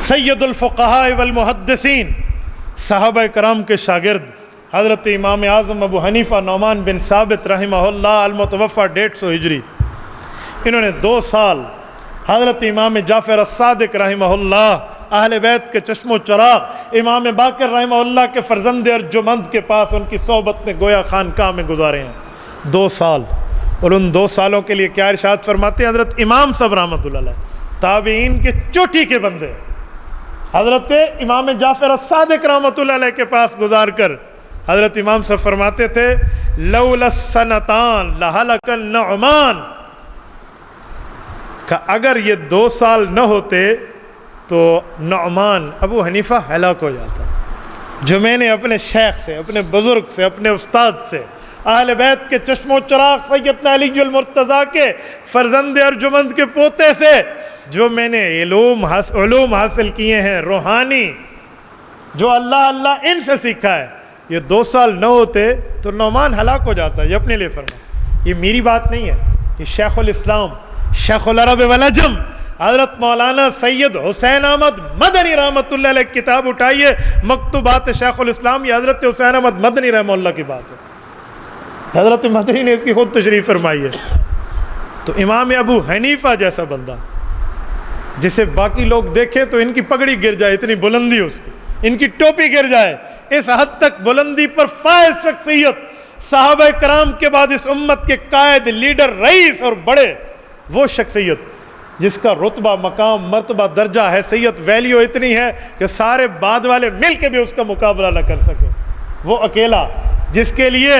سید الفقہاء والمحدثین، صحابہ کرام کے شاگرد حضرت امام اعظم ابو حنیفہ نعمان بن ثابت رحمہ اللہ المتوفی 150 ہجری، انہوں نے 2 سال حضرت امام جعفر الصادق رحمہ اللہ اہل بیت کے چشم و چراغ امام باقر رحمہ اللہ کے فرزند ارجمند کے پاس ان کی صحبت میں گویا خانقاہ میں گزارے ہیں 2 سال۔ اور ان 2 سالوں کے لیے کیا ارشاد فرماتے ہیں حضرت امام صاحب رحمۃ اللہ علیہ، تابعین کے چوٹی کے بندے، حضرت امام جعفر الصادق رحمۃ اللہ علیہ کے پاس گزار کر حضرت امام صاحب فرماتے تھے لولا السنتان لہلک النعمان، کہ اگر یہ 2 سال نہ ہوتے تو نعمان ابو حنیفہ ہلاک ہو جاتا۔ جو میں نے اپنے شیخ سے، اپنے بزرگ سے، اپنے استاد سے، اہل بیت کے چشم و چراغ سیدنا علی المرتضیٰ کے فرزند ارجمند کے پوتے سے جو میں نے علوم حاصل کیے ہیں روحانی، جو اللہ ان سے سیکھا ہے، یہ 2 سال نہ ہوتے تو نعمان ہلاک ہو جاتا ہے۔ یہ اپنے لیے فرمایا، یہ میری بات نہیں ہے، یہ شیخ الاسلام شیخ العرب والعجم حضرت مولانا سید حسین احمد مدنی رحمۃ اللہ علیہ کتاب اٹھائیے مکتوبات شیخ الاسلام، یہ حضرت حسین احمد مدنی رحمہ اللہ کی بات ہے، حضرت مدنی نے اس کی خود تشریح فرمائی ہے۔ تو امام ابو حنیفہ جیسا بندہ جسے باقی لوگ دیکھیں تو ان کی پگڑی گر جائے، اتنی بلندی اس کی، ان کی ٹوپی گر جائے، اس حد تک بلندی پر فائز شخصیت، صحابہ کرام کے بعد اس امت کے قائد، لیڈر، رئیس اور بڑے، وہ شخصیت جس کا رتبہ، مقام، مرتبہ، درجہ، حیثیت، ویلیو اتنی ہے کہ سارے بعد والے مل کے بھی اس کا مقابلہ نہ کر سکے، وہ اکیلا، جس کے لیے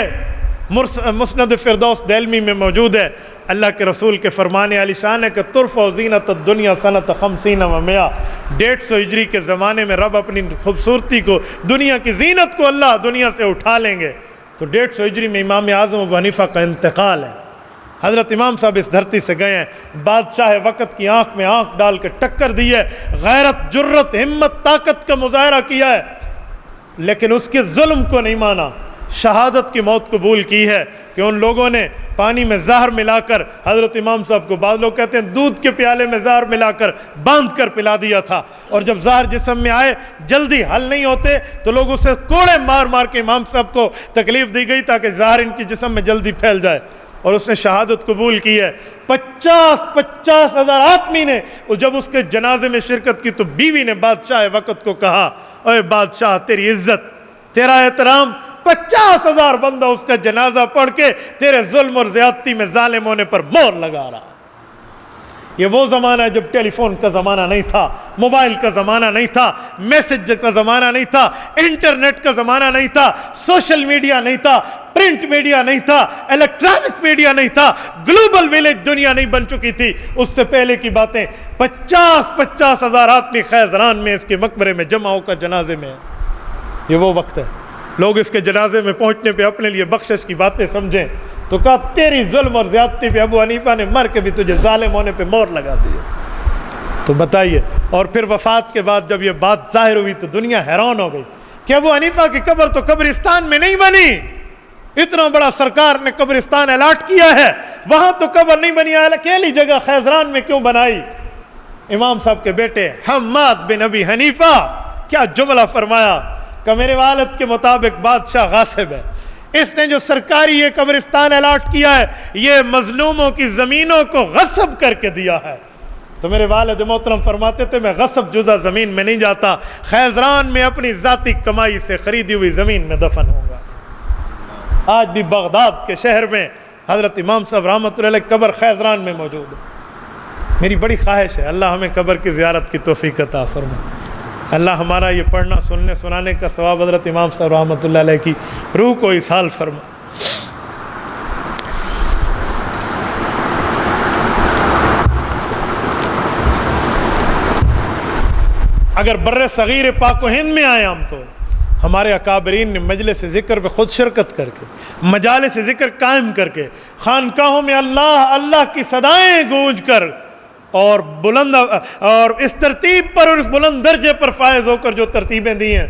مسند فردوس دہلمی میں موجود ہے، اللہ کے رسول کے فرمانے علی شان ہے کہ ترفع زینت الدنیا سنت 50 و 100، 150 ہجری کے زمانے میں رب اپنی خوبصورتی کو، دنیا کی زینت کو اللہ دنیا سے اٹھا لیں گے۔ تو 150 ہجری میں امام اعظم ابو حنیفہ کا انتقال ہے، حضرت امام صاحب اس دھرتی سے گئے ہیں، بادشاہ وقت کی آنکھ میں آنکھ ڈال کے ٹکر دی ہے، غیرت، جرت، ہمت، طاقت کا مظاہرہ کیا ہے، لیکن اس کے ظلم کو نہیں مانا، شہادت کی موت قبول کی ہے کہ ان لوگوں نے پانی میں زہر ملا کر حضرت امام صاحب کو، بعض لوگ کہتے ہیں دودھ کے پیالے میں زہر ملا کر باندھ کر پلا دیا تھا، اور جب زہر جسم میں آئے جلدی حل نہیں ہوتے تو لوگ اسے کوڑے مار مار کے امام صاحب کو تکلیف دی گئی تاکہ زہر ان کی جسم میں جلدی پھیل جائے، اور اس نے شہادت قبول کی ہے۔ 50 ہزار آدمی نے جب اس کے جنازے میں شرکت کی تو بیوی نے بادشاہ وقت کو کہا، اے بادشاہ تیری عزت، تیرا احترام، 50,000 بندہ اس کا جنازہ پڑھ کے تیرے ظلم اور زیادتی میں ظالم ہونے پر مور لگا رہا۔ یہ وہ زمانہ ہے جب ٹیلی فون کا زمانہ نہیں تھا، موبائل کا زمانہ نہیں تھا، میسج کا زمانہ نہیں تھا، انٹرنیٹ کا زمانہ نہیں تھا، سوشل میڈیا نہیں تھا، پرنٹ میڈیا نہیں تھا، الیکٹرانک میڈیا نہیں تھا، گلوبل ویلیج دنیا نہیں بن چکی تھی۔ اس سے پہلے کی باتیں، 50 ہزار آدمی خیزران میں اس کے مقبرے میں جمع ہو کر جنازے میں ہے۔ یہ وہ وقت ہے، لوگ اس کے جنازے میں پہنچنے پہ اپنے لیے بخشش کی باتیں سمجھیں تو کہا تیری ظلم اور زیادتی پہ ابو حنیفہ نے مر کے بھی تجھے ظالم ہونے پہ مور لگا دی ہے۔ تو بتائیے، اور پھر وفات کے بعد جب یہ بات ظاہر ہوئی تو دنیا حیران ہو گئی کہ ابو حنیفہ کی قبر تو قبرستان میں نہیں بنی، اتنا بڑا سرکار نے قبرستان الاٹ کیا ہے، وہاں تو قبر نہیں بنی، اکیلی جگہ خیزران میں کیوں بنائی؟ امام صاحب کے بیٹے حماد بن ابی حنیفہ کیا جملہ فرمایا کہ میرے والد کے مطابق بادشاہ غاصب ہے، اس نے جو سرکاری یہ قبرستان الاٹ کیا ہے یہ مظلوموں کی زمینوں کو غصب کر کے دیا ہے۔ تو میرے والد محترم فرماتے تھے میں غصب جزا زمین میں نہیں جاتا، خیزران میں اپنی ذاتی کمائی سے خریدی ہوئی زمین میں دفن ہوں گا۔ آج بھی بغداد کے شہر میں حضرت امام صاحب رحمۃ اللہ علیہ قبر خیزران میں موجود ہے۔ میری بڑی خواہش ہے اللہ ہمیں قبر کی زیارت کی توفیق عطا فرمائے، اللہ ہمارا یہ پڑھنا سننے سنانے کا ثواب حضرت امام صاحب رحمۃ اللہ علیہ کی روح کو اسحال فرمائے۔ اگر بر صغیر پاک و ہند میں آئے ہم تو ہمارے اکابرین نے مجلس ذکر پہ خود شرکت کر کے، مجالس ذکر قائم کر کے، خانقاہوں میں اللہ اللہ کی صدائیں گونج کر اور بلند اور اس ترتیب پر اور اس بلند درجے پر فائز ہو کر جو ترتیبیں دی ہیں،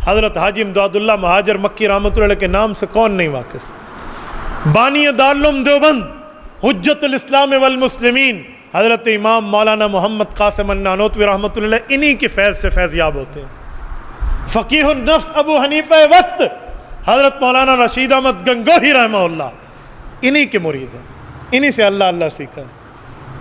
حضرت حاجی امداد اللہ مہاجر مکی رحمۃ اللہ علیہ کے نام سے کون نہیں واقف؟ بانی دارالعلوم دیوبند، حجت الاسلام والمسلمین، حضرت امام مولانا محمد قاسم النانوتوی رحمۃ اللہ علیہ انہی کے فیض سے فیض یاب ہوتے ہیں۔ فقیہ النفس ابو حنیفہ وقت حضرت مولانا رشید احمد گنگوہی رحمہ اللہ انہی کے مرید ہیں، انہی سے اللہ اللہ سیکھا۔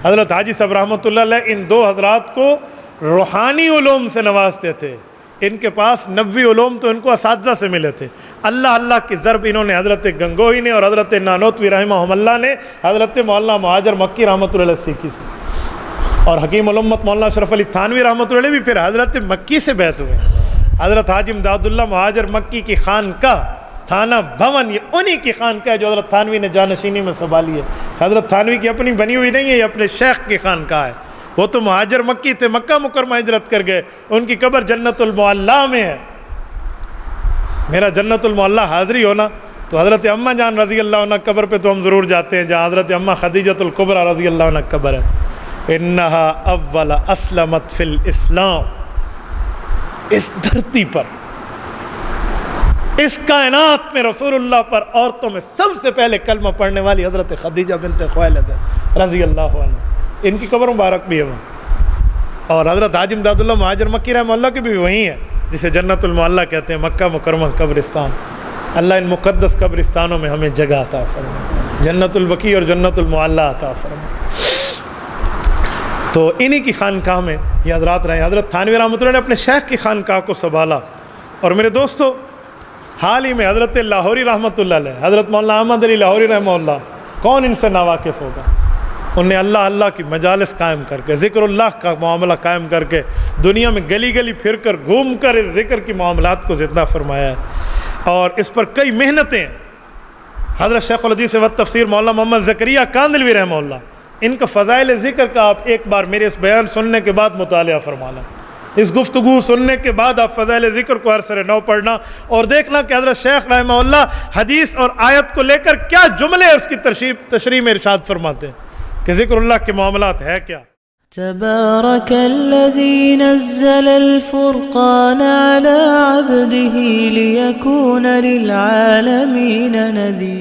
حضرت حاجی صاحب رحمۃ اللہ علیہ ان دو حضرات کو روحانی علوم سے نوازتے تھے، ان کے پاس نبوی علوم تو ان کو اساتذہ سے ملے تھے۔ اللہ اللہ کی ضرب انہوں نے حضرت گنگوہی نے اور حضرت نانوتوی رحمہ اللہ نے حضرت مولانا مہاجر مکی رحمۃ اللہ علیہ سیکھی سے، اور حکیم الامت مولانا اشرف علی تھانوی رحمۃ اللہ علیہ بھی پھر حضرت مکی سے بیعت ہوئے۔ حضرت حاجی امداد اللہ مہاجر مکی کی خانقاہ تھانہ بھون یہ انہی کی خانقاہ ہے جو حضرت تھانوی نے جانشینی میں سنبھالی ہے۔ حضرت تھانوی کی اپنی بنی ہوئی نہیں ہے، یہ اپنے شیخ کی خانقاہ ہے۔ وہ تو مہاجر مکی تھے، مکہ مکرمہ ہجرت کر گئے، ان کی قبر جنت المعلیٰ میں ہے۔ میرا جنت المعلیٰ حاضری ہونا تو حضرت اماں جان رضی اللہ عنہ قبر پہ تو ہم ضرور جاتے ہیں، جہاں حضرت اماں خدیجۃ الکبریٰ رضی اللہ عنہ قبر ہے۔ انہا اول اسلمت فی الاسلام، اس دھرتی پر، اس کائنات میں رسول اللہ پر عورتوں میں سب سے پہلے کلمہ پڑھنے والی حضرت خدیجہ بنت خویلد رضی اللہ عنہ، ان کی قبر مبارک بھی ہے وہاں۔ اور حضرت حاجی امداد اللہ مہاجر مکی رحمہ اللہ کی بھی وہیں ہے، جسے جنت المعلیٰ کہتے ہیں، مکہ مکرمہ قبرستان۔ اللہ ان مقدس قبرستانوں میں ہمیں جگہ عطا فرمائے، جنت البقیع اور جنت المعلیٰ عطا فرمائے۔ تو انہی کی خانقاہ میں یہ حضرات رہے۔ حضرت تھانوی رحمۃ اللہ نے اپنے شیخ کی خانقاہ کو سنبھالا۔ اور میرے دوستو، حال ہی میں حضرت لاہوری رحمۃ اللہ علیہ، حضرت مولانا احمد علی لاہوری رحمہ اللہ، کون ان سے ناواقف ہوگا؟ انہیں اللہ اللہ کی مجالس قائم کر کے، ذکر اللہ کا معاملہ قائم کر کے، دنیا میں گلی گلی پھر کر گھوم کر اس ذکر کی معاملات کو زندہ فرمایا ہے، اور اس پر کئی محنتیں۔ حضرت شیخ الحدیث و تفسیر مولانا محمد زکریہ کاندلوی رحمہ اللہ، ان کا فضائل ذکر کا آپ ایک بار میرے اس بیان سننے کے بعد مطالعہ فرمانا، اس گفتگو سننے کے بعد آپ فضائل ذکر کو ہر سر نو پڑھنا اور دیکھنا کہ حضرت شیخ رحمہ اللہ حدیث اور آیت کو لے کر کیا جملے اس کی تشریح میں ارشاد فرماتے ہیں کہ ذکر اللہ کے معاملات ہے کیا۔ تبارك الذي نزل الفرقان على عبده ليكون للعالمين نذيرا